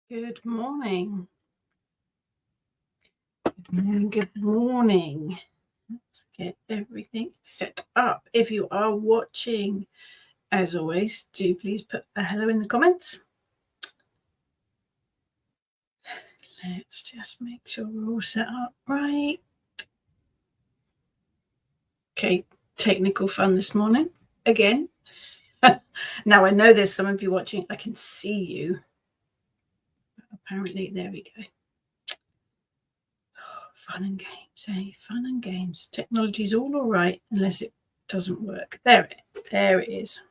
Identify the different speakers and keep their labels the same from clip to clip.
Speaker 1: Good morning. Good morning. Good morning. Let's get everything set up. If you are watching, as always, do please put a hello in the comments. Let's just make sure we're all set up right. Okay, technical fun this morning again. Now I know there's some of you watching. I can see you. Apparently, there we go. Fun and games, eh? Fun and games. Technology's all right unless it doesn't work. There it is.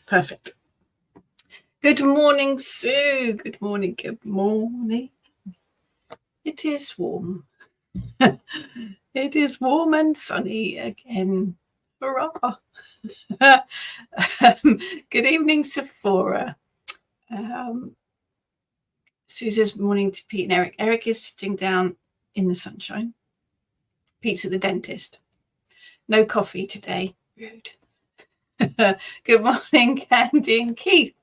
Speaker 1: Perfect. Good morning, Sue. Good morning. Good morning. It is warm. It is warm and sunny again. Hurrah. Good evening, Sephora. Sue says morning to Pete and Eric. Eric is sitting down in the sunshine. Pete's at the dentist. No coffee today. Rude. Good morning, Candy and Keith.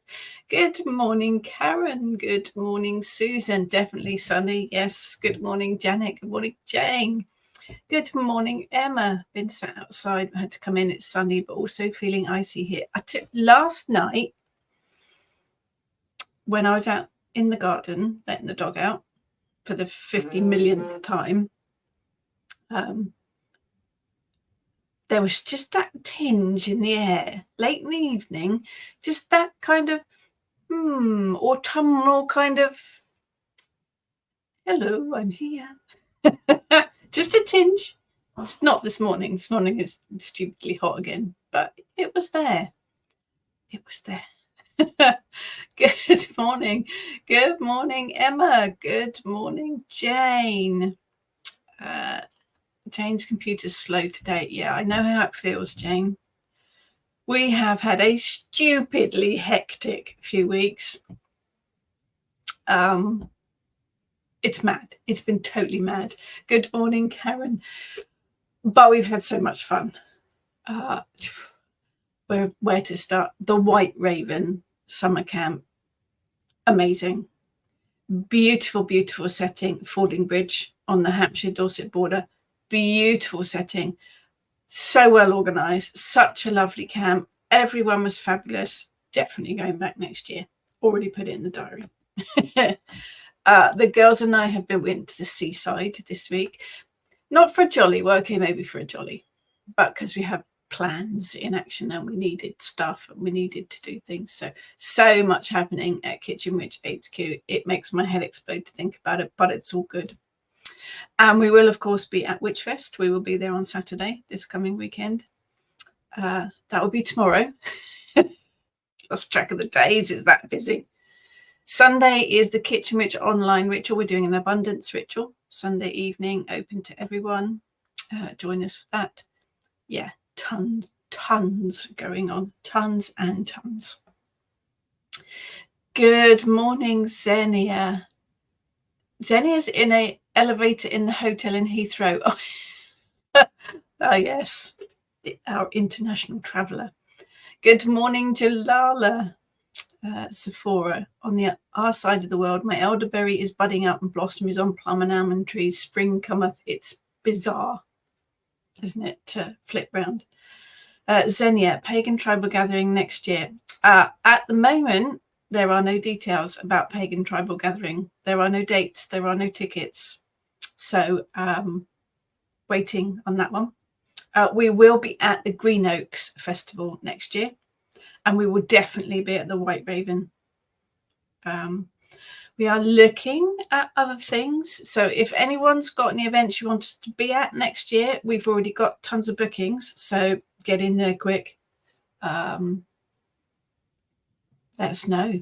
Speaker 1: Good morning, Karen. Good morning, Susan. Definitely sunny. Yes. Good morning, Janet. Good morning, Jane. Good morning, Emma. Been sat outside. I had to come in. It's sunny, but also feeling icy here. Last night, when I was out in the garden, letting the dog out for the 50 millionth time, there was just that tinge in the air late in the evening, just that kind of autumnal kind of, hello, I'm here. Just a tinge. It's not this morning. This morning is stupidly hot again, but it was there. It was there. Good morning. Good morning, Emma. Good morning, Jane. Jane's computer's slow today. Yeah, I know how it feels, Jane. We have had a stupidly hectic few weeks. It's mad. It's been totally mad. Good morning, Karen. But we've had so much fun. Where to start? The White Raven summer camp. Amazing. Beautiful, beautiful setting. Fordingbridge on the Hampshire-Dorset border. Beautiful setting. So well organised. Such a lovely camp. Everyone was fabulous. Definitely going back next year. Already put it in the diary. The girls and I have went to the seaside this week. Not for a jolly. Well, okay, maybe for a jolly. But because we have plans in action and we needed stuff and we needed to do things. So much happening at Kitchen Witch HQ. It makes my head explode to think about it, but it's all good. And we will, of course, be at Witchfest. We will be there on Saturday, this coming weekend. That will be tomorrow. Lost track of the days. It's that busy. Sunday is the Kitchen Witch online ritual. We're doing an abundance ritual. Sunday evening, open to everyone. Join us for that. Yeah, tons going on. Tons and tons. Good morning, Xenia. Xenia's in an elevator in the hotel in Heathrow. Oh, yes, our international traveller. Good morning, Jalala. Sephora. On our side of the world, my elderberry is budding up and blossom is on plum and almond trees. Spring cometh. It's bizarre, isn't it, to flip round? Xenia, pagan tribal gathering next year. At the moment, there are no details about pagan tribal gathering. There are no dates. There are no tickets. So waiting on that one. We will be at the Green Oaks Festival next year. And we will definitely be at the White Raven. We are looking at other things. So if anyone's got any events you want us to be at next year, we've already got tons of bookings. So get in there quick. Let us know.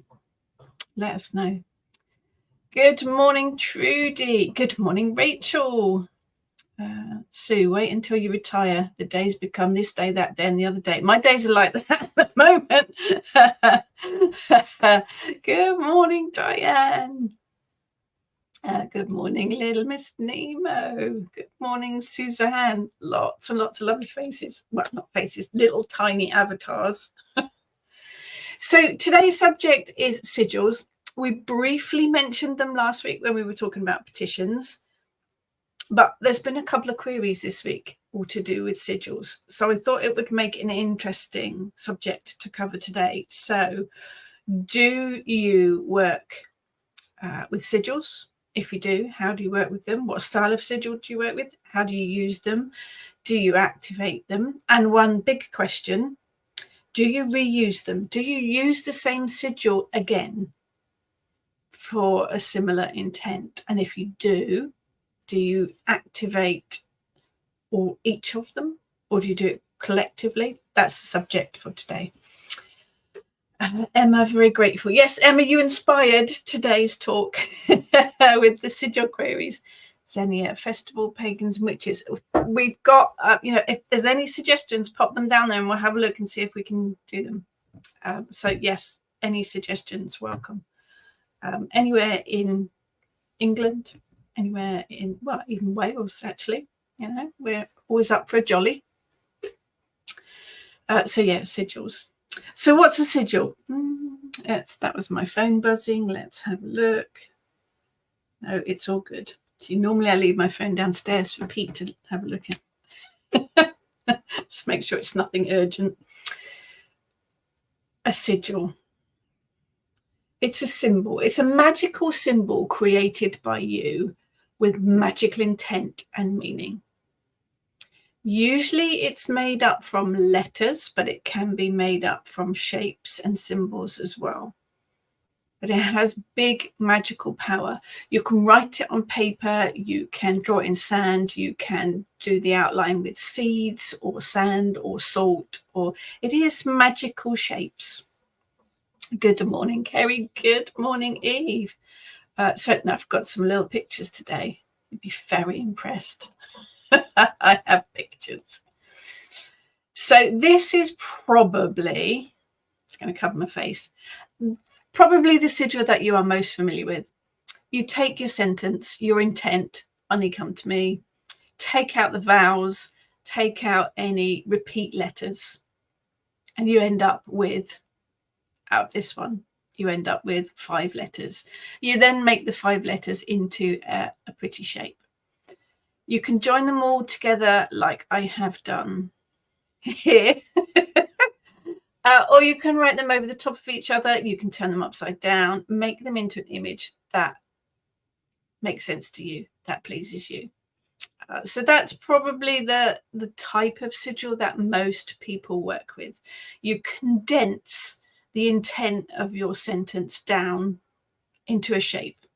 Speaker 1: Let us know. Good morning, Trudy. Good morning, Rachel. Sue, wait until you retire. The days become this day, that day, and the other day. My days are like that at the moment. Good morning, Diane. Good morning, little Miss Nemo. Good morning, Suzanne. Lots and lots of lovely faces. Well, not faces, little tiny avatars. So today's subject is sigils. We briefly mentioned them last week when we were talking about petitions, but there's been a couple of queries this week all to do with sigils. So I thought it would make an interesting subject to cover today. So do you work with sigils? If you do, how do you work with them? What style of sigil do you work with? How do you use them? Do you activate them? And one big question, do you reuse them? Do you use the same sigil again for a similar intent? And if you do you activate each of them, or do you do it collectively? That's the subject for today. Emma, very grateful. Yes, Emma, you inspired today's talk with the sigil queries. Xenia, festival, pagans and witches. We've got, if there's any suggestions, pop them down there and we'll have a look and see if we can do them. So yes, any suggestions, welcome. Anywhere in England, anywhere in, well, even Wales, actually, we're always up for a jolly. So yeah, sigils. So what's a sigil? That was my phone buzzing. Let's have a look. No, it's all good. See, normally I leave my phone downstairs for Pete to have a look at. Just make sure it's nothing urgent. A sigil. It's a symbol. It's a magical symbol created by you with magical intent and meaning. Usually it's made up from letters, but it can be made up from shapes and symbols as well. But it has big magical power. You can write it on paper, you can draw it in sand, you can do the outline with seeds or sand or salt, or it is magical shapes. Good morning, Kerry. Good morning, Eve. So I've got some little pictures today. You'd be very impressed. I have pictures. So this is probably, it's going to cover my face, probably the sigil that you are most familiar with. You take your sentence, your intent, only come to me, take out the vowels, take out any repeat letters, and you end up with, out of this one, you end up with 5 letters. You then make the 5 letters into a pretty shape. You can join them all together like I have done here. Or you can write them over the top of each other. You can turn them upside down, make them into an image that makes sense to you, that pleases you. So that's probably the type of sigil that most people work with. You condense the intent of your sentence down into a shape.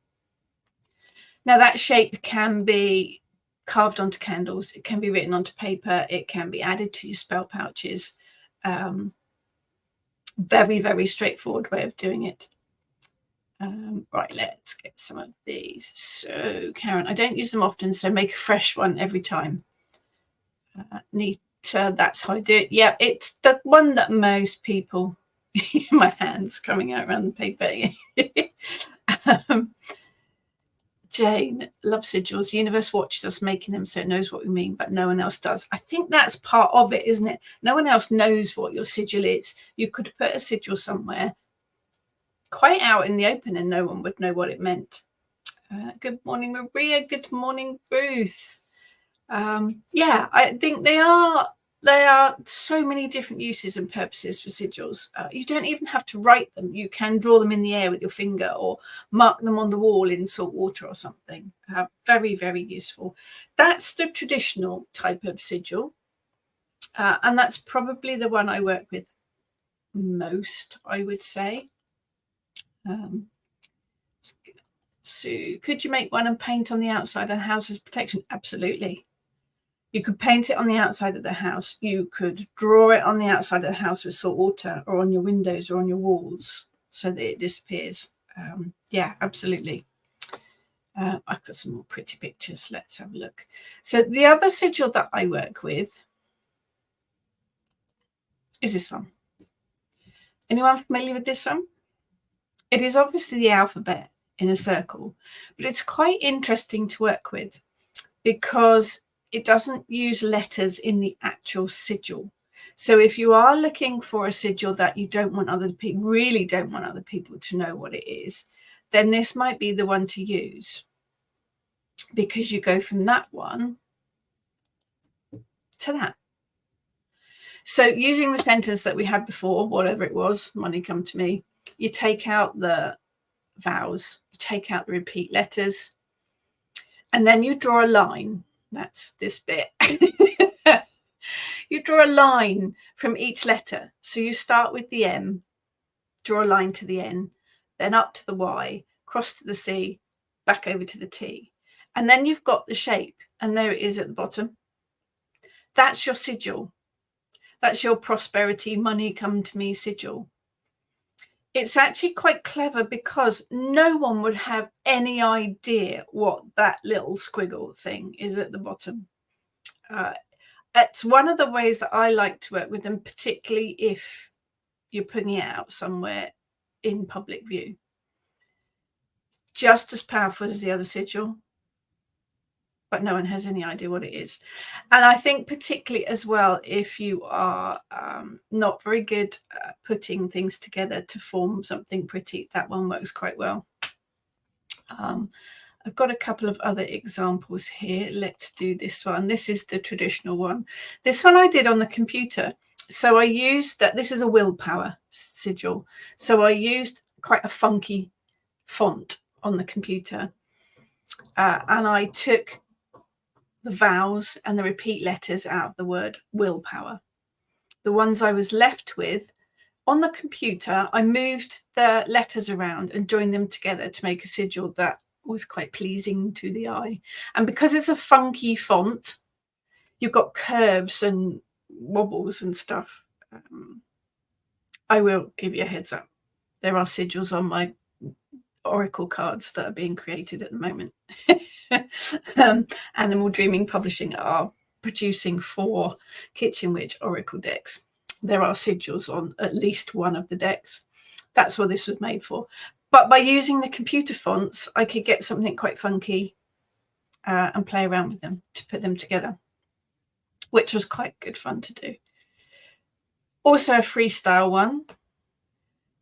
Speaker 1: Now that shape can be carved onto candles, it can be written onto paper, it can be added to your spell pouches. Very, very straightforward way of doing it. Right, let's get some of these. So Karen, I don't use them often, so make a fresh one every time. Nita, that's how I do it. Yeah, it's the one that most people, my hands coming out around the paper. Jane, love sigils. The universe watches us making them, so it knows what we mean, but no one else does. I think that's part of it, isn't it? No one else knows what your sigil is. You could put a sigil somewhere quite out in the open and no one would know what it meant. Good morning, Maria. Good morning, Ruth. Yeah, I think there are so many different uses and purposes for sigils. You don't even have to write them. You can draw them in the air with your finger or mark them on the wall in salt water or something. Very, very useful. That's the traditional type of sigil. And that's probably the one I work with most, I would say. Sue, could you make one and paint on the outside and house as protection? Absolutely. You could paint it on the outside of the house. You could draw it on the outside of the house with salt water or on your windows or on your walls so that it disappears. Yeah, absolutely. I've got some more pretty pictures. Let's have a look. So the other sigil that I work with is this one. Anyone familiar with this one? It is obviously the alphabet in a circle, but it's quite interesting to work with because it doesn't use letters in the actual sigil. So if you are looking for a sigil that you don't want other people, really don't want other people to know what it is, then this might be the one to use, because you go from that one to that. So using the sentence that we had before, whatever it was, money come to me, you take out the vowels, you take out the repeat letters, and then you draw a line. That's this bit. You draw a line from each letter. So you start with the M, draw a line to the N, then up to the Y, cross to the C, back over to the T. And then you've got the shape, and there it is at the bottom. That's your sigil. That's your prosperity, money come to me sigil. It's actually quite clever because no one would have any idea what that little squiggle thing is at the bottom. It's one of the ways that I like to work with them, particularly if you're putting it out somewhere in public view. Just as powerful as the other sigil, but no one has any idea what it is. And I think particularly as well, if you are not very good at putting things together to form something pretty, that one works quite well. I've got a couple of other examples here. Let's do this one. This is the traditional one. This one I did on the computer. So I used that. This is a willpower sigil. So I used quite a funky font on the computer. And I took the vowels and the repeat letters out of the word willpower. The ones I was left with on the computer, I moved the letters around and joined them together to make a sigil that was quite pleasing to the eye. And because it's a funky font, you've got curves and wobbles and stuff. I will give you a heads up. There are sigils on my Oracle cards that are being created at the moment. Animal Dreaming Publishing are producing 4 Kitchen Witch Oracle decks. There are sigils on at least one of the decks. That's what this was made for. But by using the computer fonts, I could get something quite funky and play around with them to put them together, which was quite good fun to do. Also a freestyle one.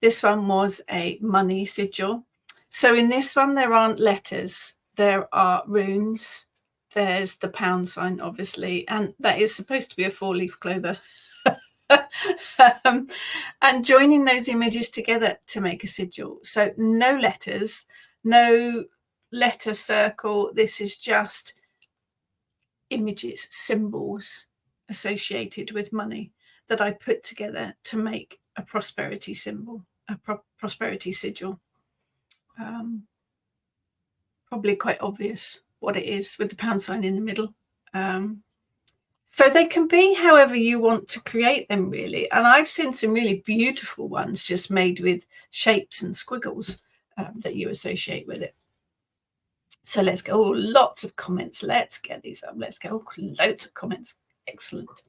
Speaker 1: This one was a money sigil. So in this one, there aren't letters. There are runes. There's the pound sign, obviously, and that is supposed to be a 4-leaf clover. And joining those images together to make a sigil. So no letters, no letter circle. This is just images, symbols associated with money that I put together to make a prosperity symbol, a prosperity sigil. Probably quite obvious what it is with the pound sign in the middle. So they can be however you want to create them, really. And I've seen some really beautiful ones just made with shapes and squiggles that you associate with it. So let's go. Oh, lots of comments. Let's get these up. Let's go. Loads of comments. Excellent.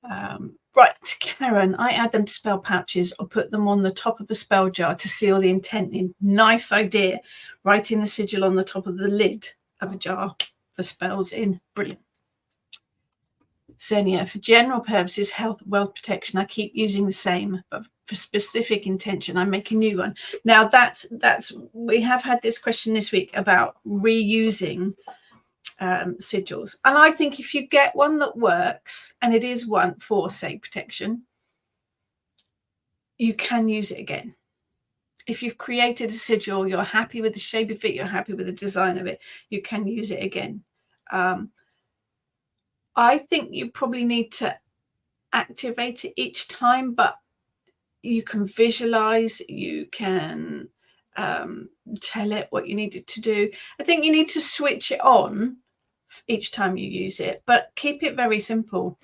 Speaker 1: Right, Karen, I add them to spell pouches or put them on the top of the spell jar to seal the intent in. Nice idea. Writing the sigil on the top of the lid of a jar for spells in. Brilliant. Xenia, for general purposes, health, wealth, protection, I keep using the same, but for specific intention, I make a new one. Now that's we have had this question this week about reusing sigils, and I think if you get one that works and it is one for, say, protection, you can use it again. If you've created a sigil, you're happy with the shape of it, you're happy with the design of it, you can use it again. I think you probably need to activate it each time, but you can visualize, you can tell it what you need it to do. I think you need to switch it on each time you use it, but keep it very simple.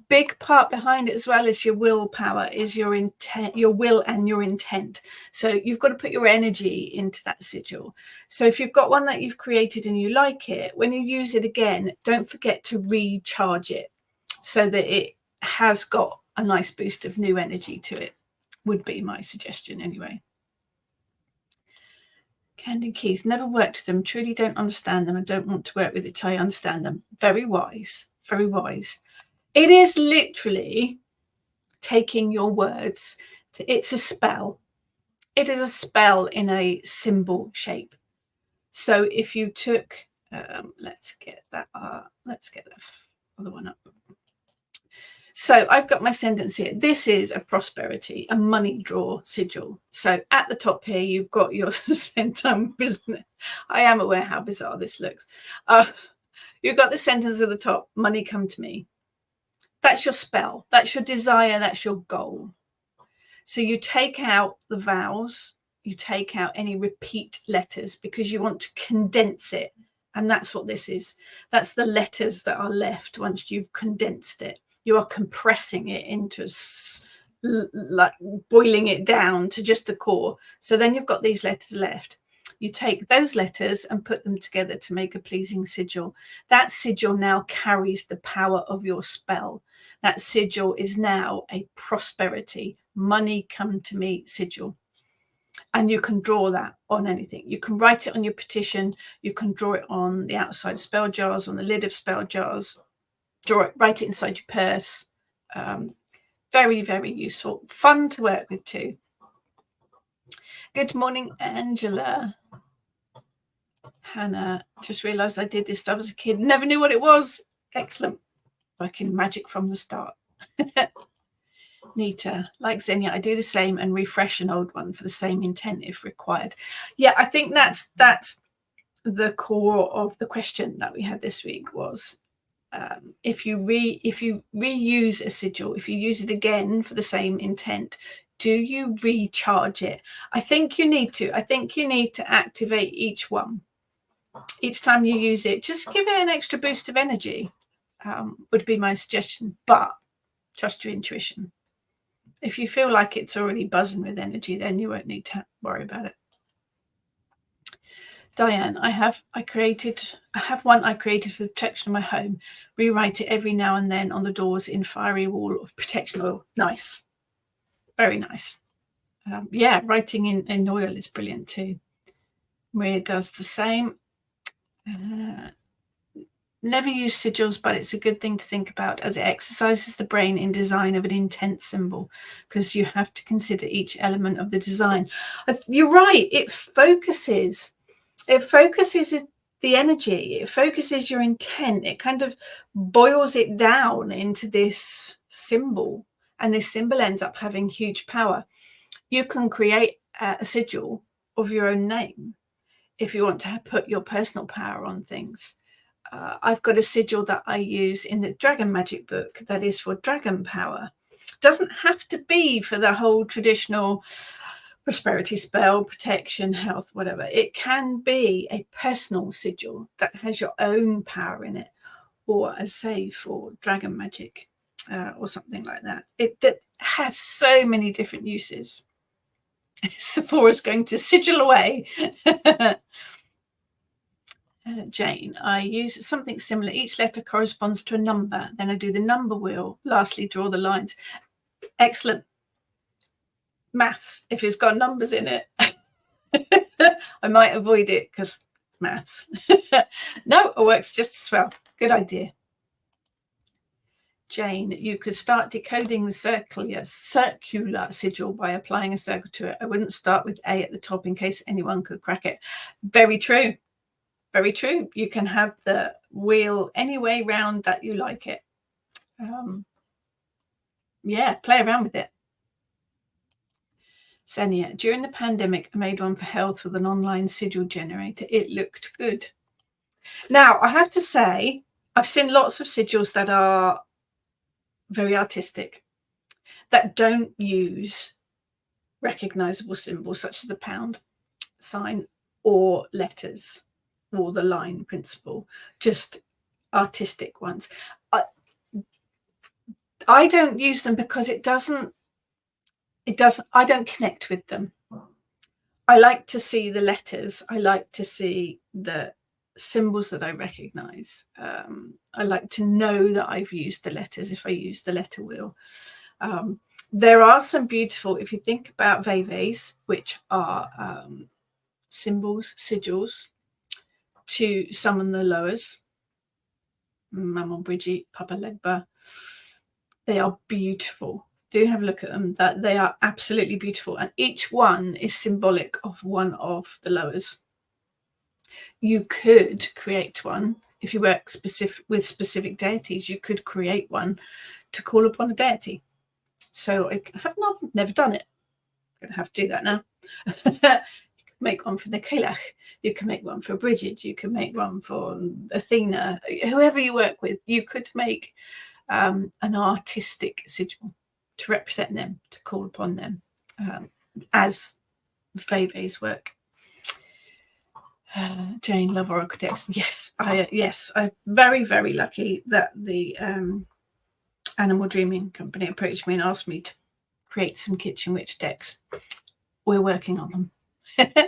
Speaker 1: Big part behind it as well as your willpower is your intent, your will and your intent. So you've got to put your energy into that sigil. So if you've got one that you've created and you like it, when you use it again, don't forget to recharge it so that it has got a nice boost of new energy to it, would be my suggestion anyway. Candy Keith, never worked with them, truly don't understand them and don't want to work with it till I understand them. Very wise, very wise. It is literally taking your words. It's a spell. It is a spell in a symbol shape. So if you took, let's get that other one up. So I've got my sentence here. This is a prosperity, a money draw sigil. So at the top here, you've got your business. I am aware how bizarre this looks. You've got the sentence at the top, money come to me. That's your spell. That's your desire. That's your goal. So you take out the vowels, you take out any repeat letters because you want to condense it. And that's what this is. That's the letters that are left once you've condensed it. You are compressing it into, like boiling it down to just the core. So then you've got these letters left. You take those letters and put them together to make a pleasing sigil. That sigil now carries the power of your spell. That sigil is now a prosperity, money come to me sigil. And you can draw that on anything. You can write it on your petition. You can draw it on the outside of spell jars, on the lid of spell jars. Draw it, write it inside your purse. Very, very useful. Fun to work with too. Good morning, Angela. Hannah, just realised I did this stuff as a kid. Never knew what it was. Excellent. Working magic from the start. Nita, like Xenia, I do the same and refresh an old one for the same intent if required. Yeah, I think that's the core of the question that we had this week was if you reuse a sigil, if you use it again for the same intent, do you recharge it? I think you need to. I think you need to activate each one. Each time you use it, just give it an extra boost of energy, would be my suggestion. But trust your intuition. If you feel like it's already buzzing with energy, then you won't need to worry about it. Diane, I have one I created for the protection of my home. Rewrite it every now and then on the doors in fiery wall of protection oil. Nice. Very nice. Yeah, writing in oil is brilliant too. Maria does the same. Never use sigils, but it's a good thing to think about as it exercises the brain in design of an intent symbol, because you have to consider each element of the design. You're right. It focuses the energy. It focuses your intent. It kind of boils it down into this symbol, and this symbol ends up having huge power. You can create a sigil of your own name if you want to put your personal power on things. I've got a sigil that I use in the Dragon Magic book that is for dragon power. Doesn't have to be for the whole traditional prosperity spell, protection, health, whatever. It can be a personal sigil that has your own power in it, or as say for dragon magic or something like that. That has so many different uses. Sephora's going to sigil away. Jane, I use something similar. Each letter corresponds to a number. Then I do the number wheel. Lastly, draw the lines. Excellent. Maths, if it's got numbers in it. I might avoid it because maths. No, it works just as well. Good idea. Jane, you could start decoding the circular sigil by applying a circle to it. I wouldn't start with A at the top in case anyone could crack it. Very true. Very true. You can have the wheel any way round that you like it. Yeah, play around with it. Xenia, during the pandemic, I made one for health with an online sigil generator. It looked good. Now, I have to say, I've seen lots of sigils that are very artistic, that don't use recognizable symbols such as the pound sign or letters or the line principle, just artistic ones. I don't use them because I don't connect with them. I like to see the letters. I like to see the symbols that I recognize. I like to know that I've used the letters if I use the letter wheel. There are some beautiful, if you think about veves, which are symbols, sigils, to summon the lowers, Maman Bridget, Papa Legba. They are beautiful. Do have a look at them. That they are absolutely beautiful, and each one is symbolic of one of the lowers. You could create one if you work with specific deities. You could create one to call upon a deity. So I have never done it. I'm going to have to do that now. You can make one for the Kelach. You can make one for Bridget. You can make one for Athena. Whoever you work with, you could make an artistic sigil to represent them, to call upon them, as Veve's work. Jane, love Oracle decks. Yes, I'm very, very lucky that the Animal Dreaming Company approached me and asked me to create some Kitchen Witch decks. We're working on them.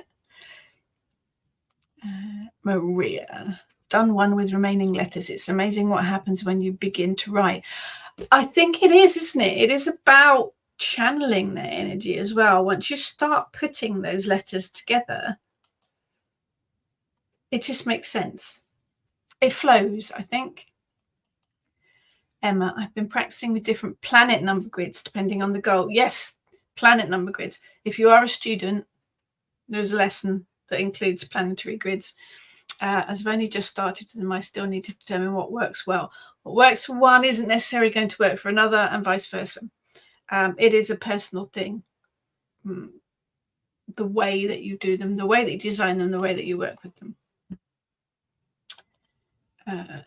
Speaker 1: Maria, done one with remaining letters. It's amazing what happens when you begin to write. I think it is, isn't it? It is about channeling their energy as well. Once you start putting those letters together, it just makes sense. It flows, I think. Emma, I've been practicing with different planet number grids depending on the goal. Yes, planet number grids. If you are a student, there's a lesson that includes planetary grids. As I've only just started with them, I still need to determine what works well. What works for one isn't necessarily going to work for another, and vice versa. It is a personal thing. The way that you do them, the way that you design them, the way that you work with them.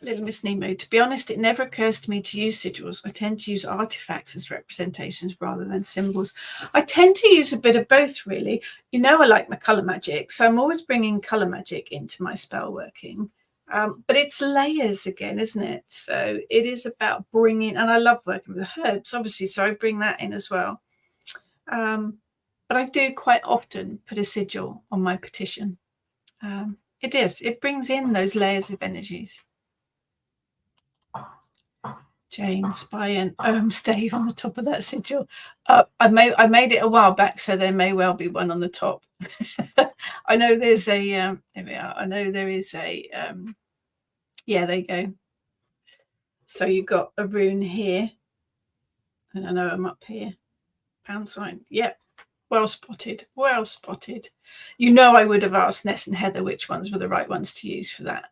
Speaker 1: Little Miss Nemo, to be honest, it never occurs to me to use sigils. I tend to use artifacts as representations rather than symbols. I tend to use a bit of both, really. You know, I like my colour magic, so I'm always bringing colour magic into my spell working. But it's layers again, isn't it? So it is about bringing, and I love working with the herbs, obviously, so I bring that in as well. But I do quite often put a sigil on my petition. It brings in those layers of energies. Jane, Spy and Stave on the top of that sigil. I made it a while back, so there may well be one on the top. I know there's a there we are. I know there is a yeah, there you go. So you've got a rune here, and I know I'm up here. Pound sign. Yep. Well spotted. Well spotted. You know, I would have asked Ness and Heather which ones were the right ones to use for that.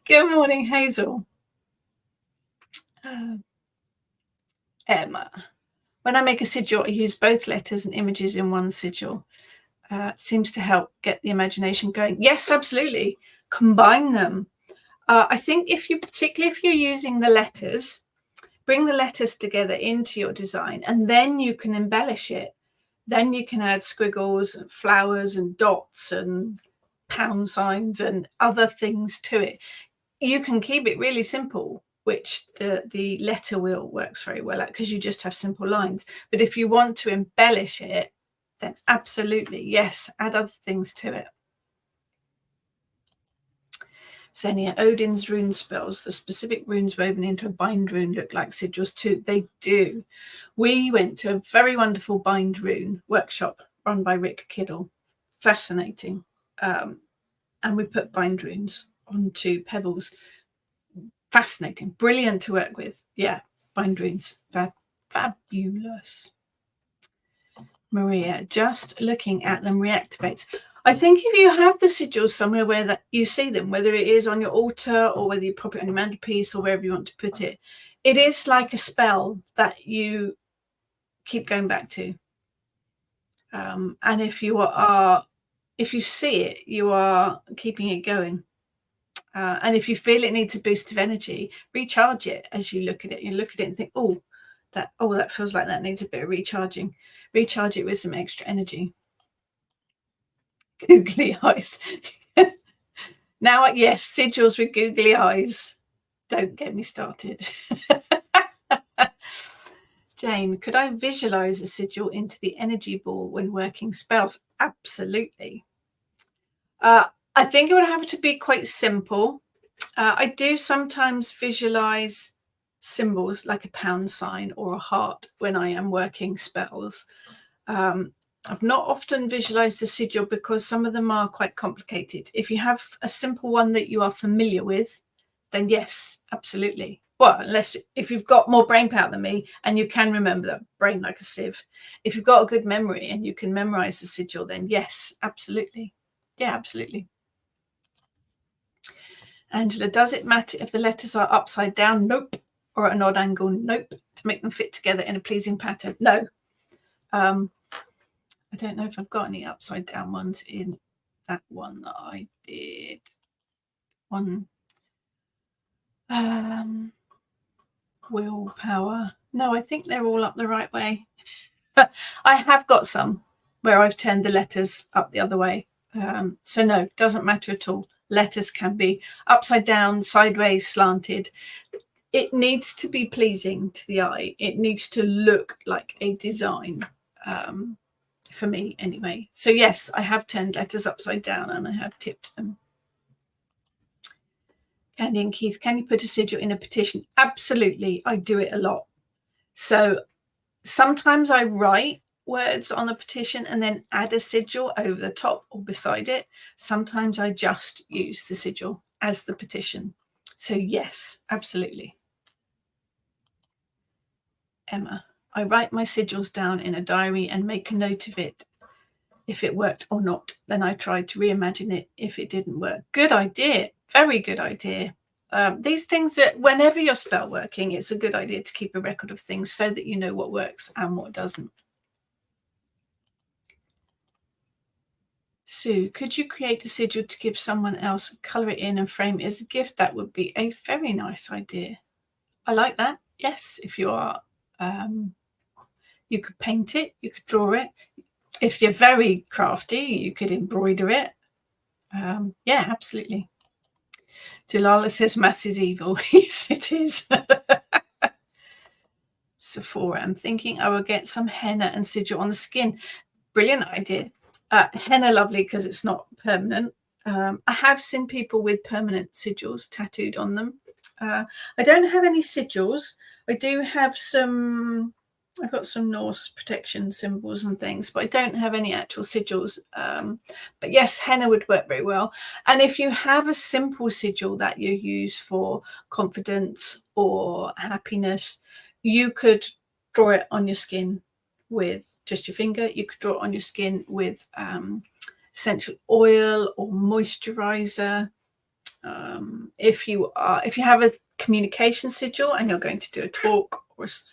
Speaker 1: Good morning, Hazel. Emma. When I make a sigil, I use both letters and images in one sigil. Seems to help get the imagination going. Yes, absolutely. Combine them. I think particularly if you're using the letters, bring the letters together into your design, and then you can embellish it. Then you can add squiggles and flowers and dots and pound signs and other things to it. You can keep it really simple, which the letter wheel works very well at, because you just have simple lines. But if you want to embellish it, then absolutely, yes, add other things to it. Xenia, Odin's rune spells, the specific runes woven into a bind rune look like sigils too. They do. We went to a very wonderful bind rune workshop run by Rick Kiddle. Fascinating. And we put bind runes onto pebbles. Fascinating. Brilliant to work with. Yeah, bind runes. Fabulous. Maria, just looking at them reactivates. I think if you have the sigils somewhere where that you see them, whether it is on your altar or whether you pop it on your mantelpiece or wherever you want to put it, it is like a spell that you keep going back to. And if you see it, you are keeping it going. And if you feel it needs a boost of energy, recharge it as you look at it. You look at it and think, that feels like that needs a bit of recharging. Recharge it with some extra energy. Googly eyes. Now, yes, sigils with googly eyes. Don't get me started. Jane, could I visualize a sigil into the energy ball when working spells? Absolutely. I think it would have to be quite simple. I do sometimes visualize symbols like a pound sign or a heart when I am working spells. I've not often visualized a sigil because some of them are quite complicated. If you have a simple one that you are familiar with, then yes, absolutely. Well, unless if you've got more brain power than me and you can remember that brain like a sieve. If you've got a good memory and you can memorize the sigil, then yes, absolutely. Yeah, absolutely. Angela, does it matter if the letters are upside down? Nope. Or at an odd angle? Nope. To make them fit together in a pleasing pattern? No. I don't know if I've got any upside down ones in that one that I did. One. Willpower. No, I think they're all up the right way. I have got some where I've turned the letters up the other way. So no, doesn't matter at all. Letters can be upside down, sideways, slanted. It needs to be pleasing to the eye. It needs to look like a design, for me anyway. So yes, I have turned letters upside down and I have tipped them. Candy and Keith, can you put a sigil in a petition? Absolutely. I do it a lot. So sometimes I write words on the petition and then add a sigil over the top or beside it. Sometimes I just use the sigil as the petition. So yes, absolutely. Emma, I write my sigils down in a diary and make a note of it. If it worked or not, then I tried to reimagine it if it didn't work. Good idea. Very good idea. These things that whenever you're spell working, it's a good idea to keep a record of things so that you know what works and what doesn't. Sue, could you create a sigil to give someone else, color it in and frame it as a gift? That would be a very nice idea. I like that. Yes, if you are, you could paint it, you could draw it. If you're very crafty, you could embroider it. Yeah, absolutely. Jalala says maths is evil. Yes, it is. Sephora, I'm thinking I will get some henna and sigil on the skin. Brilliant idea. Henna, lovely because it's not permanent. I have seen people with permanent sigils tattooed on them. I don't have any sigils. I do have some. I've got some Norse protection symbols and things, but I don't have any actual sigils. But yes, henna would work very well. And if you have a simple sigil that you use for confidence or happiness, you could draw it on your skin with just your finger. You could draw it on your skin with essential oil or moisturizer. If you have a communication sigil and you're going to do a talk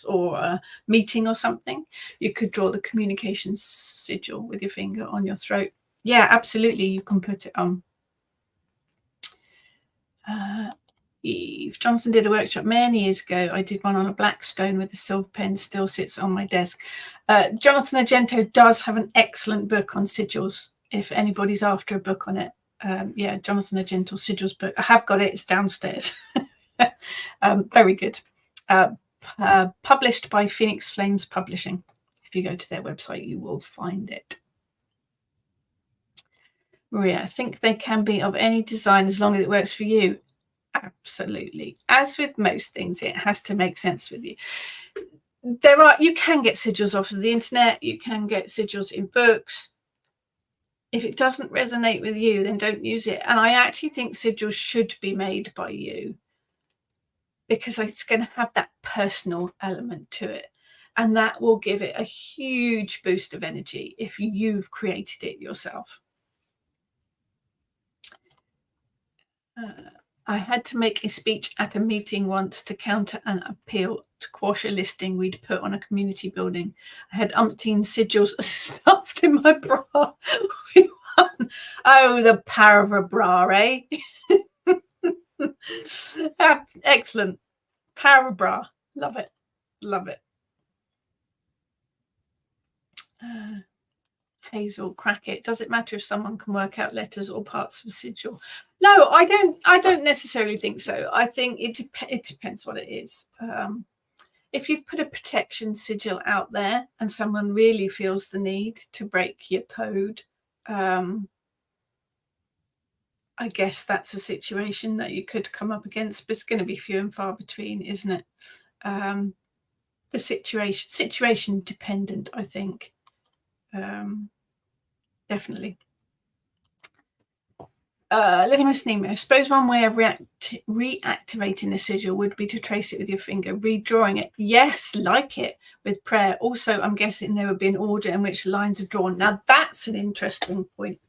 Speaker 1: or a meeting or something, you could draw the communication sigil with your finger on your throat. Yeah, absolutely, you can put it on. Eve Johnson did a workshop many years ago. I did one on a black stone with a silver pen, still sits on my desk. Jonathan Argento does have an excellent book on sigils if anybody's after a book on it. Yeah, Jonathan Argento sigils book. I have got it. It's downstairs. Very good. Published by Phoenix Flames Publishing. If you go to their website, you will find it. Maria, I think they can be of any design as long as it works for you. Absolutely. As with most things, it has to make sense with you. You can get sigils off of the internet. You can get sigils in books. If it doesn't resonate with you, then don't use it. And I actually think sigils should be made by you because it's going to have that personal element to it. And that will give it a huge boost of energy if you've created it yourself. I had to make a speech at a meeting once to counter an appeal to quash a listing we'd put on a community building. I had umpteen sigils stuffed in my bra. Oh, the power of a bra, eh? Excellent. Power of bra. Love it. Love it. Hazel, crack it. Does it matter if someone can work out letters or parts of a sigil? No, I don't necessarily think so. I think it depends what it is. If you put a protection sigil out there and someone really feels the need to break your code, I guess that's a situation that you could come up against, but it's going to be few and far between, isn't it? The situation dependent, I think. Definitely. Litmus Nemo, I suppose one way of reactivating a sigil would be to trace it with your finger, redrawing it. Yes, like it with prayer. Also, I'm guessing there would be an order in which lines are drawn. Now, that's an interesting point.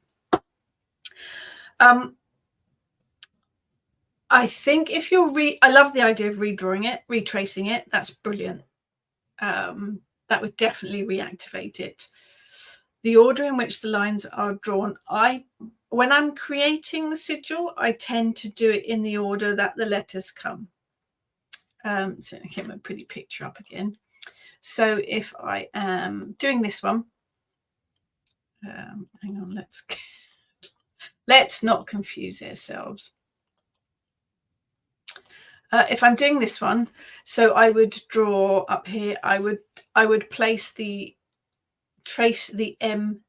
Speaker 1: I think if you're I love the idea of redrawing it, retracing it. That's brilliant. That would definitely reactivate it. The order in which the lines are drawn, when I'm creating the sigil, I tend to do it in the order that the letters come. So I get my pretty picture up again. So if I am doing this one, hang on, let's not confuse ourselves. If I'm doing this one, so I would draw up here, I would trace the M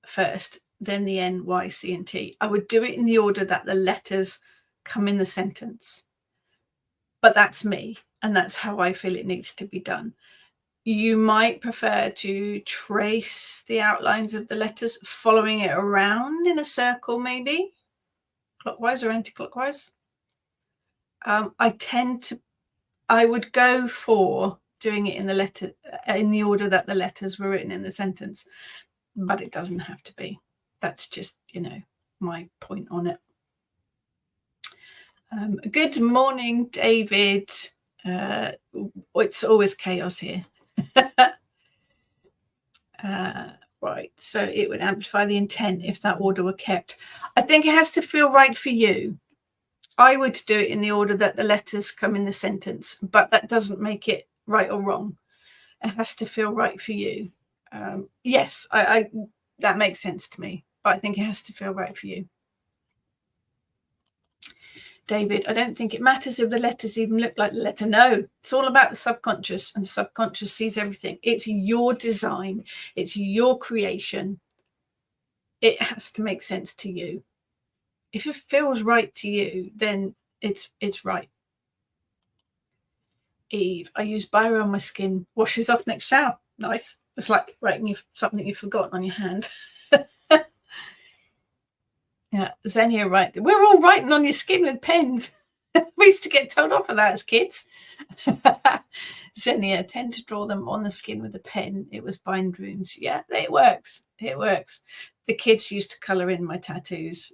Speaker 1: first, then the N, Y, C, and T. I would do it in the order that the letters come in the sentence. But that's me, and that's how I feel it needs to be done. You might prefer to trace the outlines of the letters, following it around in a circle, maybe clockwise or anti-clockwise. I would go for doing it in the order that the letters were written in the sentence, but it doesn't have to be. That's just, my point on it. Good morning, David. It's always chaos here. Right, so it would amplify the intent if that order were kept. I think it has to feel right for you. I would do it in the order that the letters come in the sentence, but that doesn't make it right or wrong. It has to feel right for you. Yes, that makes sense to me, but I think it has to feel right for you. David, I don't think it matters if the letters even look like the letter. No, it's all about the subconscious, and the subconscious sees everything. It's your design. It's your creation. It has to make sense to you. If it feels right to you, then it's right. Eve, I use biro on my skin. Washes off next shower. Nice. It's like writing something you've forgotten on your hand. Yeah, Xenia, right. We're all writing on your skin with pens. We used to get told off for that as kids. Xenia, tend to draw them on the skin with a pen. It was bind runes. Yeah, it works. It works. The kids used to colour in my tattoos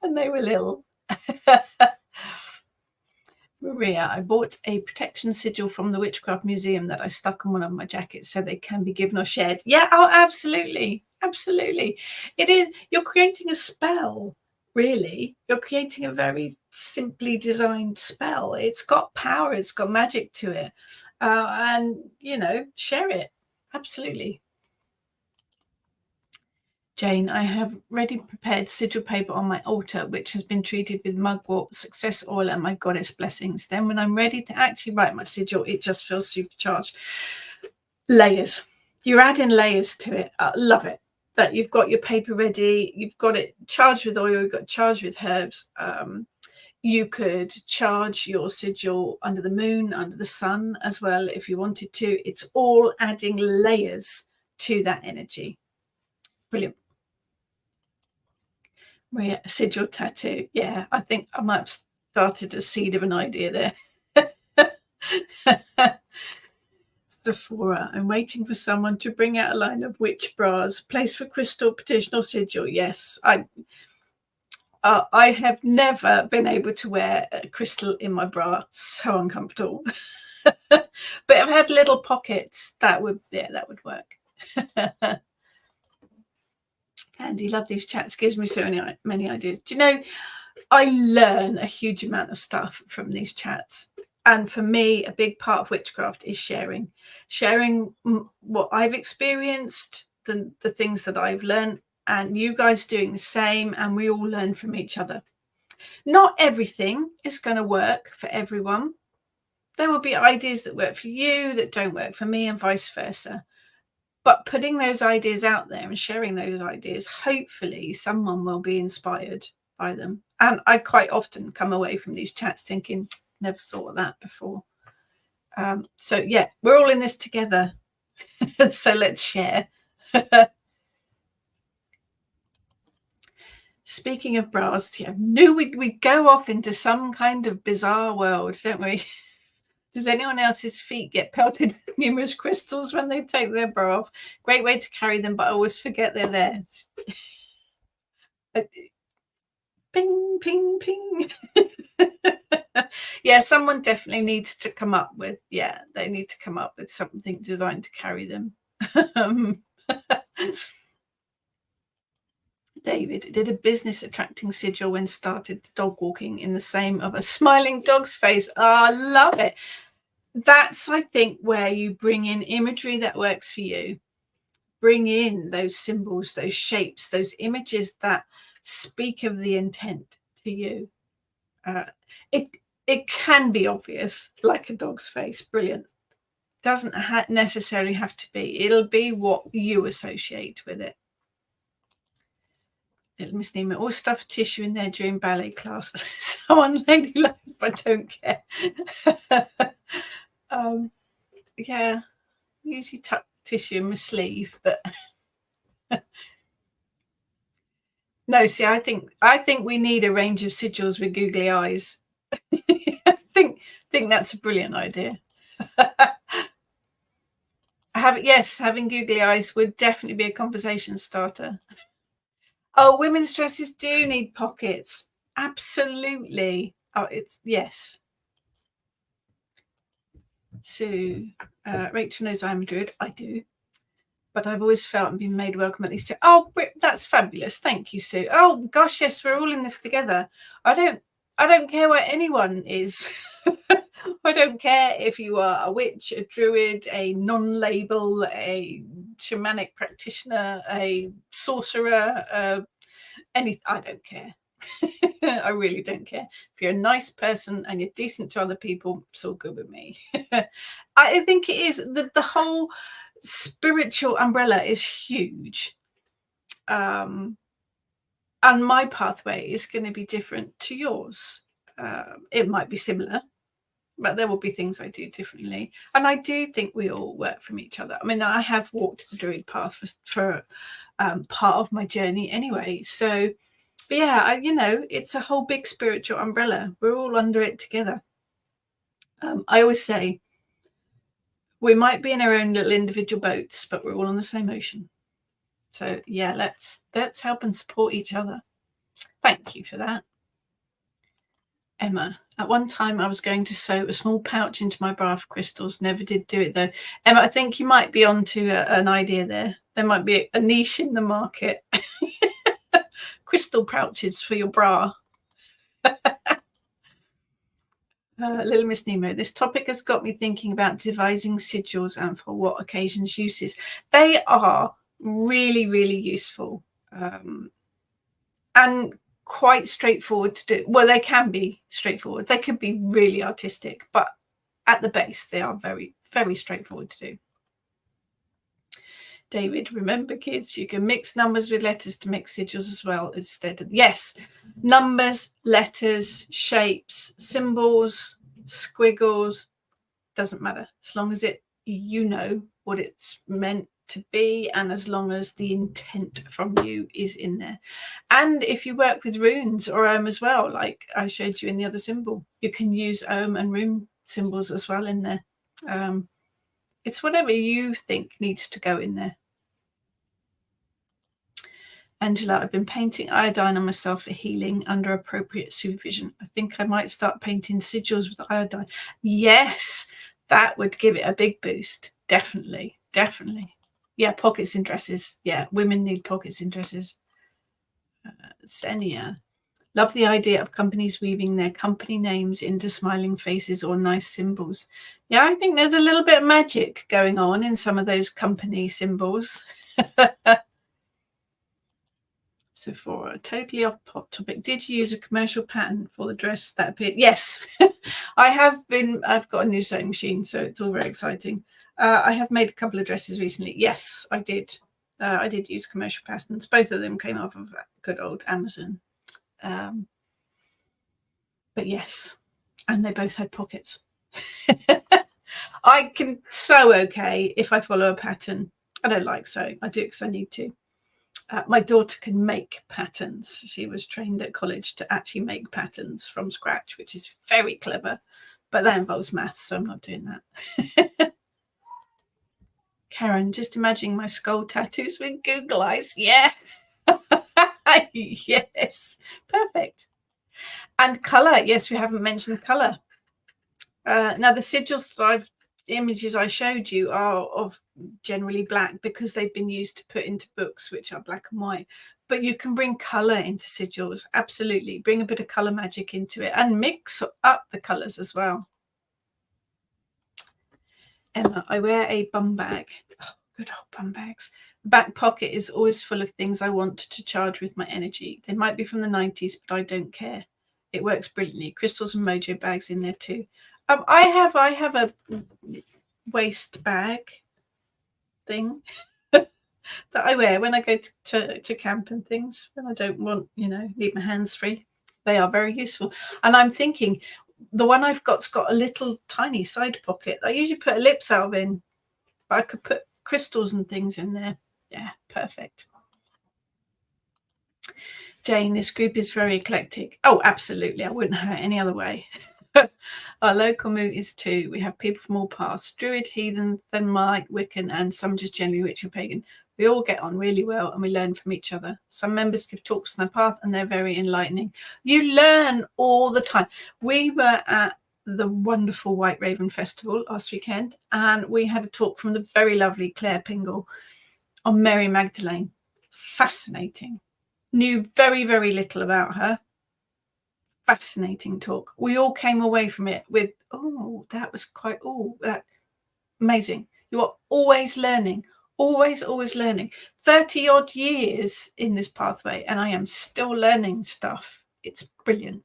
Speaker 1: when they were little. Maria, I bought a protection sigil from the Witchcraft Museum that I stuck on one of my jackets so they can be given or shared. Yeah, oh, absolutely. Absolutely. It is. You're creating a spell, really. You're creating a very simply designed spell. It's got power. It's got magic to it. And, share it. Absolutely. Jane, I have ready prepared sigil paper on my altar, which has been treated with mugwort, success oil, and my goddess blessings. Then when I'm ready to actually write my sigil, it just feels supercharged. Layers. You're adding layers to it. I love it. That you've got your paper ready, you've got it charged with oil, you've got it charged with herbs. You could charge your sigil under the moon, under the sun as well, if you wanted to. It's all adding layers to that energy. Brilliant. Maria, sigil tattoo. Yeah, I think I might have started a seed of an idea there. Sephora, I'm waiting for someone to bring out a line of witch bras. Place for crystal, petition, or sigil. Yes, I have never been able to wear a crystal in my bra. So uncomfortable. But I've had little pockets. That would work. Andy, love these chats. Gives me so many ideas. Do you know, I learn a huge amount of stuff from these chats. And for me, a big part of witchcraft is sharing what I've experienced, the things that I've learned, and you guys doing the same, and we all learn from each other. Not everything is going to work for everyone. There will be ideas that work for you that don't work for me, and vice versa. But putting those ideas out there and sharing those ideas, hopefully someone will be inspired by them. And I quite often come away from these chats thinking, never thought of that before. So yeah, we're all in this together. So let's share. Speaking of bras, I knew we'd go off into some kind of bizarre world, don't we? Does anyone else's feet get pelted with numerous crystals when they take their bra off? Great way to carry them, but I always forget they're there. Ping, ping, ping. Yeah, someone definitely needs to come up with, they need to come up with something designed to carry them. David did a business attracting sigil when started dog walking in the same of a smiling dog's face. Oh, I love it. That's, I think, where you bring in imagery that works for you. Bring in those symbols, those shapes, those images that speak of the intent to you. It can be obvious, like a dog's face. Brilliant. Doesn't necessarily have to be. It'll be what you associate with it. Little Miss Nemo, all stuff tissue in there during ballet class. So unladylike, but I don't care. Yeah, usually tuck tissue in my sleeve, but no. See, I think we need a range of sigils with googly eyes. I think that's a brilliant idea. Having googly eyes would definitely be a conversation starter. Oh, women's dresses do need pockets. Absolutely. Oh, yes. So, Rachel knows I'm a druid. I do. But I've always felt and been made welcome at least. Oh, that's fabulous. Thank you, Sue. Oh, gosh, yes, we're all in this together. I don't care where anyone is. I don't care if you are a witch, a druid, a non-label, a shamanic practitioner, a sorcerer, I don't care. I really don't care. If you're a nice person and you're decent to other people, it's all good with me. I think it is the whole spiritual umbrella is huge. And my pathway is going to be different to yours. It might be similar, but there will be things I do differently. And I do think we all work from each other. I mean, I have walked the druid path for part of my journey anyway. So, but yeah, it's a whole big spiritual umbrella. We're all under it together. I always say we might be in our own little individual boats, but we're all on the same ocean. So yeah, let's help and support each other. Thank you for that. Emma, at one time I was going to sew a small pouch into my bra for crystals. Never did do it though. Emma, I think you might be onto an idea there. There might be a niche in the market. Crystal pouches for your bra. Little Miss Nemo, this topic has got me thinking about devising sigils and for what occasions uses. They are really, really useful and quite straightforward to do. Well, they can be straightforward. They could be really artistic, but at the base, they are very, very straightforward to do. David, remember, kids, you can mix numbers with letters to make sigils as well instead of, yes, numbers, letters, shapes, symbols, squiggles, doesn't matter. As long as you know what it's meant to be, and as long as the intent from you is in there. And if you work with runes or as well, like I showed you in the other symbol, you can use and rune symbols as well in there. It's whatever you think needs to go in there. Angela, I've been painting iodine on myself for healing under appropriate supervision. I think I might start painting sigils with iodine. Yes, that would give it a big boost. Definitely, definitely. Yeah, pockets in dresses. Yeah, women need pockets in dresses. Senia, love the idea of companies weaving their company names into smiling faces or nice symbols. Yeah, I think there's a little bit of magic going on in some of those company symbols. So for a totally off topic, did you use a commercial pattern for the dress that appeared? Yes, I've got a new sewing machine, so it's all very exciting. I have made a couple of dresses recently. Yes, I did. I did use commercial patterns. Both of them came off of good old Amazon. But yes, and they both had pockets. I can sew okay if I follow a pattern. I don't like sewing. I do because I need to. My daughter can make patterns. She was trained at college to actually make patterns from scratch, which is very clever, but that involves maths, so I'm not doing that. Karen, just imagining my skull tattoos with Google eyes. Yeah. Yes, perfect. And colour. Yes, we haven't mentioned colour. Now the sigils that images I showed you are of generally black because they've been used to put into books which are black and white, but you can bring color into sigils. Absolutely, bring a bit of color magic into it and mix up the colors as well. Emma, I wear a bum bag. Oh, good old bum bags. The back pocket is always full of things I want to charge with my energy. They might be from the 90s, but I don't care. It works brilliantly. Crystals and mojo bags in there too. I have a waist bag thing that I wear when I go to camp and things, when I don't want, leave my hands free. They are very useful. And I'm thinking the one I've got's got a little tiny side pocket. I usually put a lip salve in, but I could put crystals and things in there. Yeah, perfect. Jane, this group is very eclectic. Oh, absolutely. I wouldn't have it any other way. Our local moot is too. We have people from all paths: Druid, heathen, Thermite, Wiccan, and some just generally rich and pagan. We all get on really well and we learn from each other. Some members give talks on their path and they're very enlightening. You learn all the time. We were at the wonderful White Raven Festival last weekend and we had a talk from the very lovely Claire Pingle on Mary Magdalene. Fascinating. Knew very, very little about her. Fascinating talk. We all came away from it with, oh, that was quite, that amazing. You are always learning, always learning. 30 odd years in this pathway and I am still learning stuff. It's brilliant.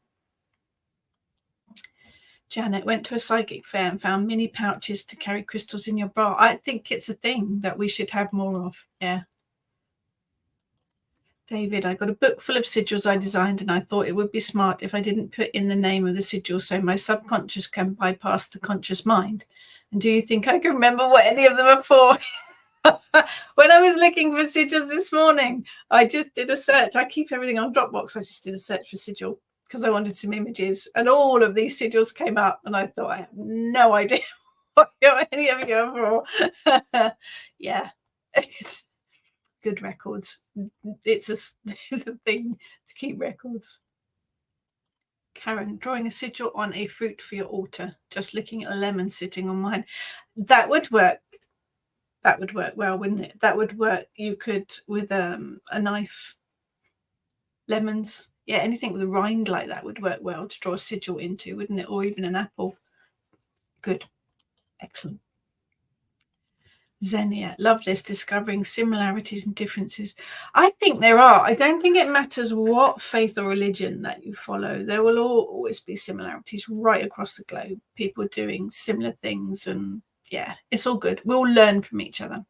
Speaker 1: Janet went to a psychic fair and found mini pouches to carry crystals in your bra. I think it's a thing that we should have more of. Yeah. David, I got a book full of sigils I designed and I thought it would be smart if I didn't put in the name of the sigil so my subconscious can bypass the conscious mind. And do you think I can remember what any of them are for? When I was looking for sigils this morning, I just did a search. I keep everything on Dropbox. I just did a search for sigil because I wanted some images and all of these sigils came up and I thought I have no idea what any of them are for. Yeah. It's good records. It's a thing to keep records. Karen, drawing a sigil on a fruit for your altar. Just looking at a lemon sitting on mine. That would work. That would work well, wouldn't it? That would work. You could, with a knife, lemons. Yeah, anything with a rind like that would work well to draw a sigil into, wouldn't it? Or even an apple. Good. Excellent. Xenia, love this, discovering similarities and differences. I think there are. I don't think it matters what faith or religion that you follow. There will always be similarities right across the globe. People doing similar things and yeah, it's all good. We'll learn from each other.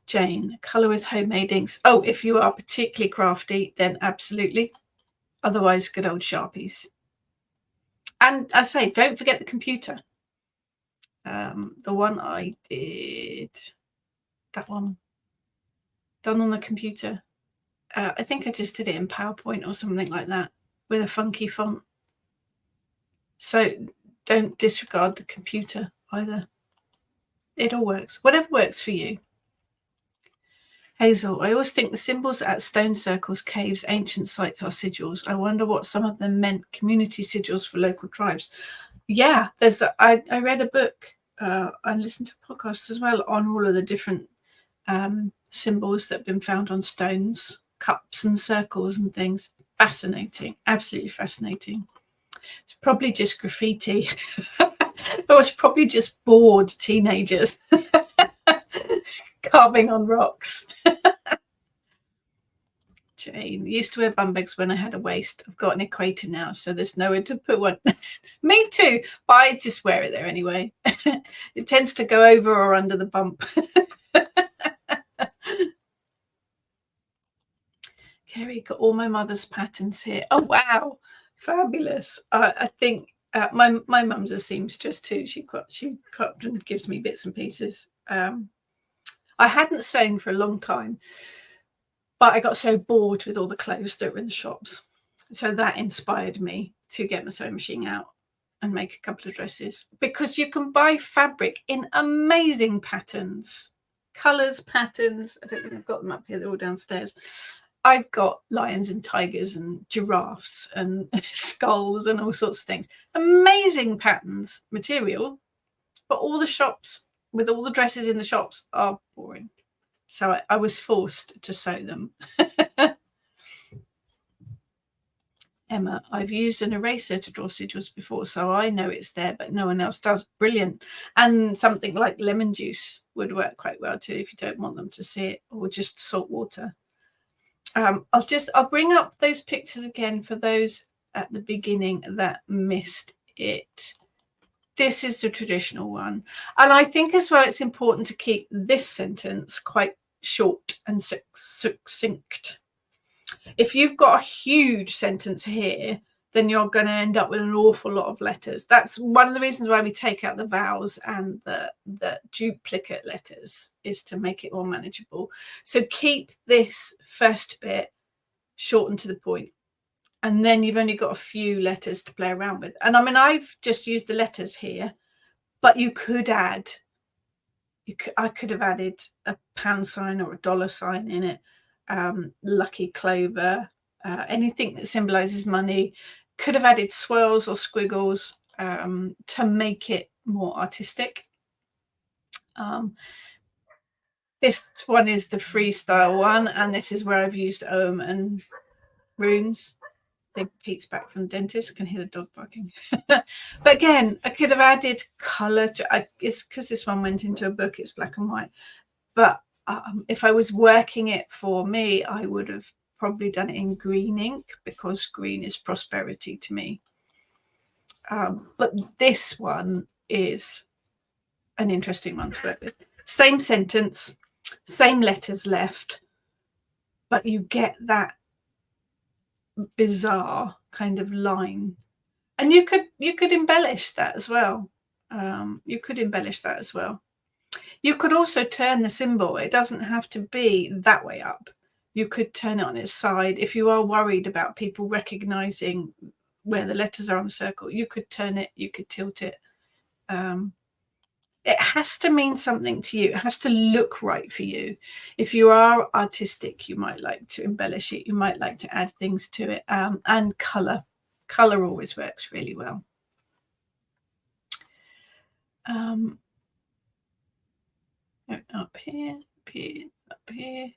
Speaker 1: Jane, colour with homemade inks. Oh, if you are particularly crafty, then absolutely. Otherwise, good old Sharpies. And I say, don't forget the computer. The one I did, that one done on the computer. I think I just did it in PowerPoint or something like that with a funky font. So don't disregard the computer either. It all works. Whatever works for you. Hazel, I always think the symbols at stone circles, caves, ancient sites are sigils. I wonder what some of them meant. Community sigils for local tribes. Yeah, I read a book. I listened to podcasts as well on all of the different symbols that have been found on stones, cups and circles and things. Fascinating, absolutely fascinating. It's probably just graffiti. It was probably just bored teenagers carving on rocks. Jane, used to wear bum bags when I had a waist. I've got an equator now, so there's nowhere to put one. Me too, but I just wear it there anyway. It tends to go over or under the bump. Kerry, got all my mother's patterns here. Oh, wow. Fabulous. I think my mum's a seamstress too. She cropped and gives me bits and pieces. I hadn't sewn for a long time, but I got so bored with all the clothes that were in the shops. So that inspired me to get my sewing machine out and make a couple of dresses, because you can buy fabric in amazing patterns, colours, patterns. I don't think I've got them up here. They're all downstairs. I've got lions and tigers and giraffes and skulls and all sorts of things. Amazing patterns, material, but all the shops with all the dresses in the shops are boring. So I was forced to sew them. Emma, I've used an eraser to draw sigils before, so I know it's there, but no one else does. Brilliant. And something like lemon juice would work quite well too if you don't want them to see it, or just salt water. I'll bring up those pictures again for those at the beginning that missed it. This is the traditional one. And I think as well it's important to keep this sentence quite short and succinct. If you've got a huge sentence here, then you're going to end up with an awful lot of letters. That's one of the reasons why we take out the vowels and the duplicate letters, is to make it more manageable. So keep this first bit short and to the point, and then you've only got a few letters to play around with. And I mean, I've just used the letters here, but you could add, I could have added a pound sign or a dollar sign in it. Lucky clover, anything that symbolizes money. Could have added swirls or squiggles to make it more artistic. This one is the freestyle one, and this is where I've used Ohm and runes. I think Pete's back from the dentist. I can hear the dog barking. But again, I could have added color to it's because this one went into a book, it's black and white. But if I was working it for me, I would have probably done it in green ink, because green is prosperity to me. But this one is an interesting one to work with. Same sentence, same letters left, but you get that bizarre kind of line. And you could embellish that as well. You could also turn the symbol. It doesn't have to be that way up. You could turn it on its side. If you are worried about people recognizing where the letters are on the circle, you could turn it, you could tilt it. It has to mean something to you. It has to look right for you. If you are artistic, you might like to embellish it. You might like to add things to it. And color. Color always works really well. Up here, up here.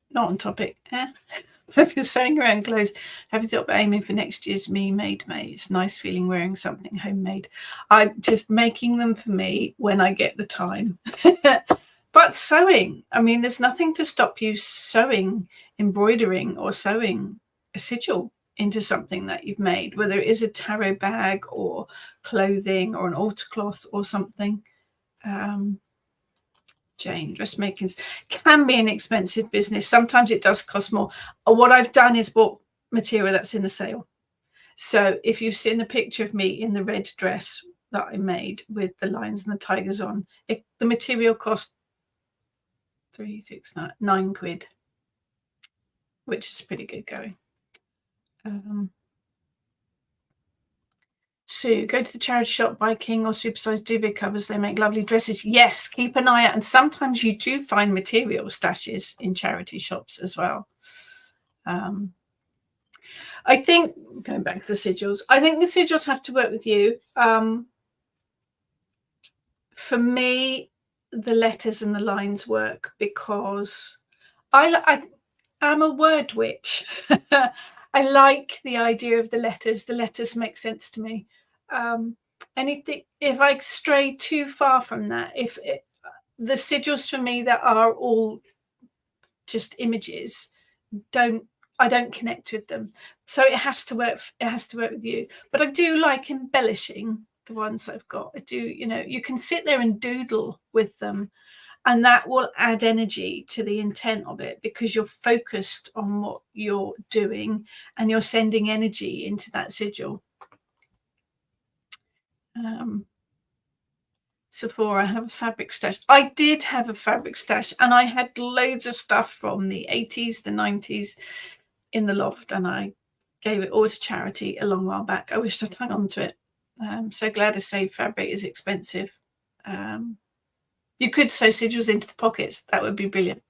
Speaker 1: Not on topic. If you're sewing around clothes, have you thought about aiming for next year's Me Made May? It's nice feeling wearing something homemade. I'm just making them for me when I get the time. But sewing, I mean, there's nothing to stop you sewing, embroidering, or sewing a sigil into something that you've made, whether it is a tarot bag or clothing or an altar cloth or something. Jane, dressmaking can be an expensive business. Sometimes it does cost more. What I've done is bought material that's in the sale. So if you've seen a picture of me in the red dress that I made with the lions and the tigers on, the material cost 9 quid, which is pretty good going. Sue, go to the charity shop, buy King or supersized duvet covers. They make lovely dresses. Yes, keep an eye out. And sometimes you do find material stashes in charity shops as well. I think, going back to the sigils, I think the sigils have to work with you. For me, the letters and the lines work because I'm a word witch. I like the idea of the letters. The letters make sense to me. Anything, if I stray too far from that, the sigils for me that are all just images, I don't connect with them. So it has to work. It has to work with you. But I do like embellishing the ones I've got. I do, you can sit there and doodle with them, and that will add energy to the intent of it, because you're focused on what you're doing and you're sending energy into that sigil. Sephora, I have a fabric stash. I did have a fabric stash, and I had loads of stuff from the 80s, the 90s in the loft, and I gave it all to charity a long while back. I wished I'd hung on to it. So glad to say fabric is expensive. You could sew sigils into the pockets. That would be brilliant.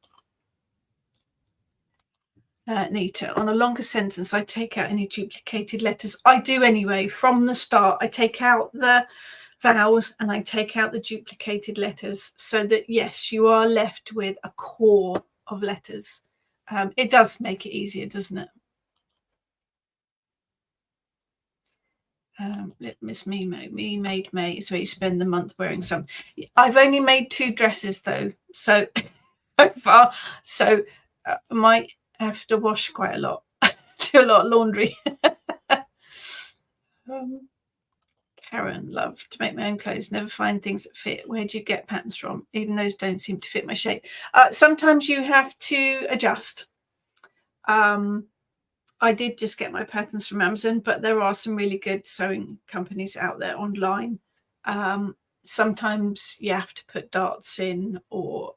Speaker 1: Nita, on a longer sentence, I take out any duplicated letters. I do anyway. From the start, I take out the vowels and I take out the duplicated letters so that, yes, you are left with a core of letters. It does make it easier, doesn't it? Miss Me Made May is where you spend the month wearing some. I've only made 2 dresses though, so far, so I might have to wash quite a lot, do a lot of laundry. Karen, love to make my own clothes, never find things that fit. Where do you get patterns from? Even those don't seem to fit my shape. Sometimes you have to adjust. I did just get my patterns from Amazon, but there are some really good sewing companies out there online. Sometimes you have to put darts in, or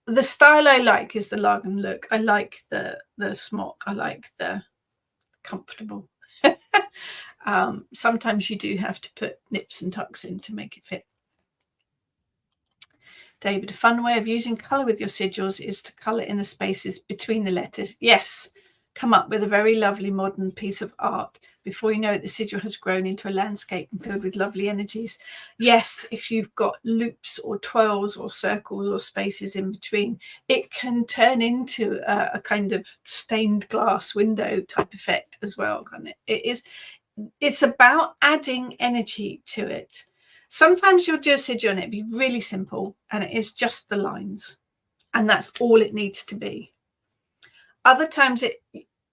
Speaker 1: the style I like is the Lagan look. I like the smock. I like the comfortable. Sometimes you do have to put nips and tucks in to make it fit. David, a fun way of using colour with your sigils is to colour in the spaces between the letters. Yes, come up with a very lovely modern piece of art. Before you know it, the sigil has grown into a landscape and filled with lovely energies. Yes, if you've got loops or twirls or circles or spaces in between, it can turn into a kind of stained glass window type effect as well, can't it? It's about adding energy to it. Sometimes you'll do a sigil and it'll be really simple and it is just the lines and that's all it needs to be. Other times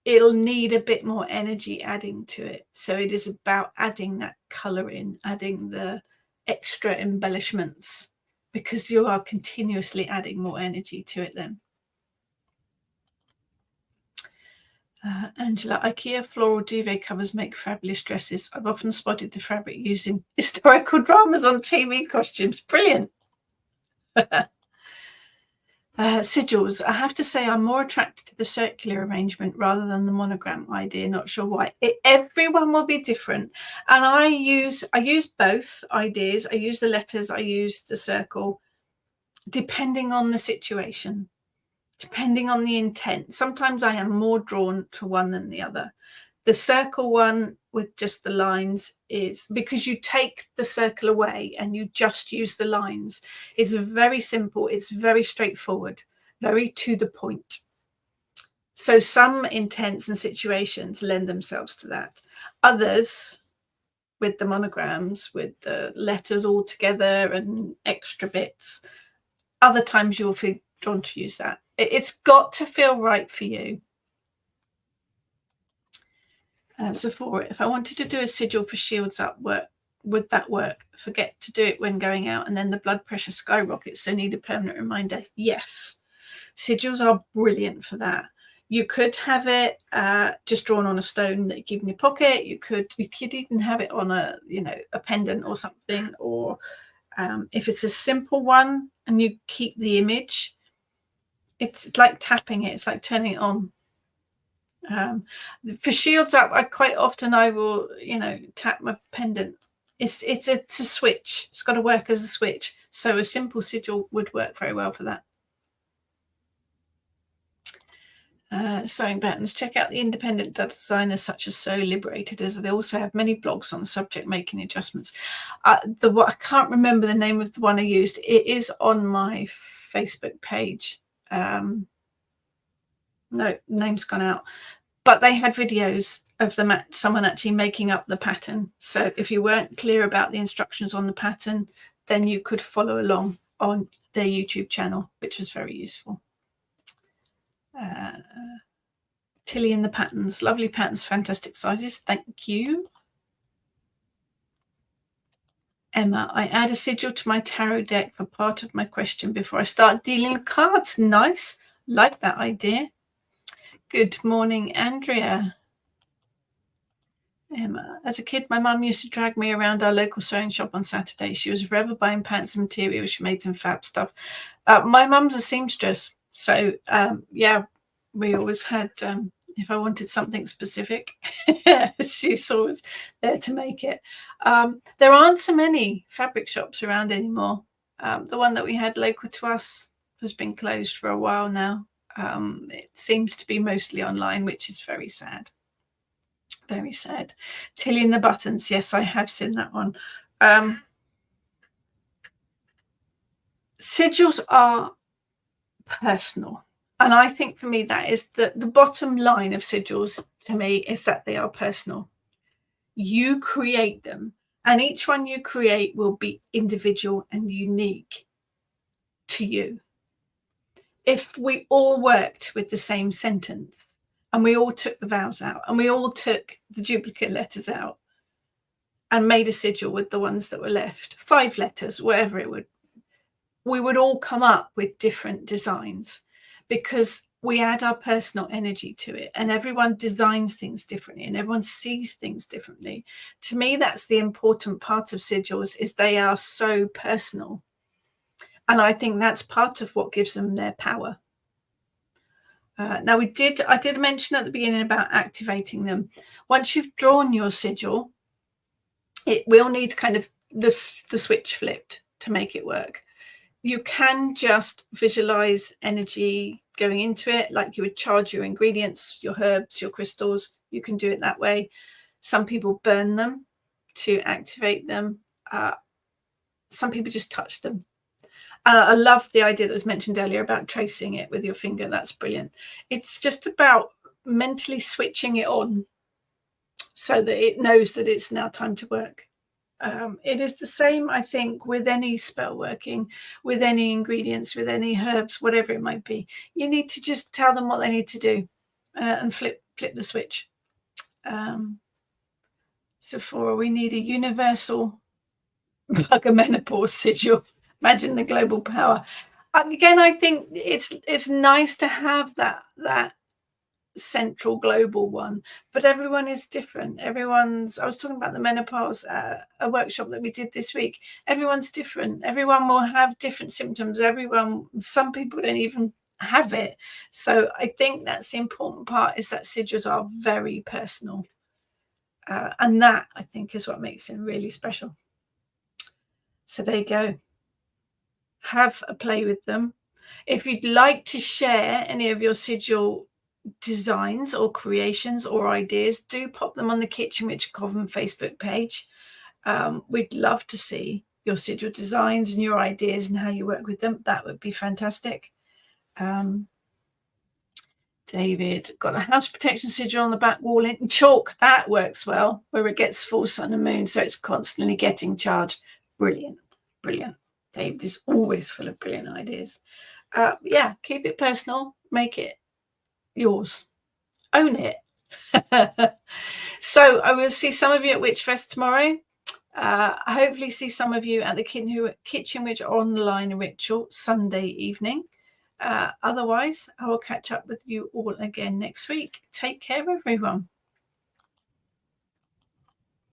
Speaker 1: it'll need a bit more energy adding to it. So it is about adding that colour in, adding the extra embellishments, because you are continuously adding more energy to it then. Angela, IKEA floral duvet covers make fabulous dresses. I've often spotted the fabric using historical dramas on TV costumes. Brilliant. Sigils, I have to say I'm more attracted to the circular arrangement rather than the monogram idea. Not sure why. Everyone will be different, and I use both ideas. I use the letters, I use the circle, depending on the situation, depending on the intent. Sometimes I am more drawn to one than the other. The circle one with just the lines is because you take the circle away and you just use the lines. It's very simple. It's very straightforward, very to the point. So some intents and situations lend themselves to that. Others, with the monograms, with the letters all together and extra bits, other times you'll feel drawn to use that. It's got to feel right for you. Sephora, if I wanted to do a sigil for Shields Up work, would that work? Forget to do it when going out and then the blood pressure skyrockets, so need a permanent reminder. Yes, sigils are brilliant for that. You could have it just drawn on a stone that you keep in your pocket. You could even have it on a pendant or something, or if it's a simple one and you keep the image, it's like tapping it. It's like turning it on. For Shields Up, I will tap my pendant. It's a switch. It's got to work as a switch. So a simple sigil would work very well for that. Sewing patterns. Check out the independent designers such as Sew Liberated, as they also have many blogs on the subject, making adjustments. I can't remember the name of the one I used. It is on my Facebook page. No, name's gone out. But they had videos of someone actually making up the pattern. So if you weren't clear about the instructions on the pattern, then you could follow along on their YouTube channel, which was very useful. Tilly in the patterns. Lovely patterns, fantastic sizes. Thank you. Emma, I add a sigil to my tarot deck for part of my question before I start dealing cards. Nice. Like that idea. Good morning, Andrea. Emma, as a kid, my mum used to drag me around our local sewing shop on Saturday. She was forever buying pants and materials. She made some fab stuff. My mum's a seamstress. So, yeah, we always had, if I wanted something specific, she's always there to make it. There aren't so many fabric shops around anymore. The one that we had local to us has been closed for a while now. It seems to be mostly online, which is very sad. Very sad. Tilly and the Buttons. Yes, I have seen that one. Sigils are personal. And I think for me, that is the bottom line of sigils to me is that they are personal. You create them, and each one you create will be individual and unique to you. If we all worked with the same sentence and we all took the vowels out and we all took the duplicate letters out and made a sigil with the ones that were left, 5 letters, whatever it would, we would all come up with different designs because we add our personal energy to it, and everyone designs things differently and everyone sees things differently. To me, that's the important part of sigils, is they are so personal. And I think that's part of what gives them their power. Now, I did mention at the beginning about activating them. Once you've drawn your sigil, it will need kind of the switch flipped to make it work. You can just visualize energy going into it, like you would charge your ingredients, your herbs, your crystals. You can do it that way. Some people burn them to activate them. Some people just touch them. I love the idea that was mentioned earlier about tracing it with your finger. That's brilliant. It's just about mentally switching it on so that it knows that it's now time to work. It is the same, I think, with any spell working, with any ingredients, with any herbs, whatever it might be. You need to just tell them what they need to do and flip the switch. Sephora, we need a universal bugger menopause sigil. Imagine the global power. Again, I think it's nice to have that central global one, but everyone is different. I was talking about the menopause, a workshop that we did this week. Everyone's different. Everyone will have different symptoms. Some people don't even have it. So I think that's the important part, is that sigils are very personal. And that, I think, is what makes it really special. So there you go. Have a play with them. If you'd like to share any of your sigil designs or creations or ideas, do pop them on the Kitchen Witch Coven Facebook page. We'd love to see your sigil designs and your ideas and how you work with them. That would be fantastic. David, got a house protection sigil on the back wall in chalk. That works well, where it gets full sun and moon, so it's constantly getting charged. Brilliant. David is always full of brilliant ideas. Yeah, keep it personal, make it yours, own it. So I will see some of you at Witchfest tomorrow. Hopefully see some of you at the Kitchen Witch online ritual Sunday evening. Otherwise, I will catch up with you all again next week. Take care, everyone.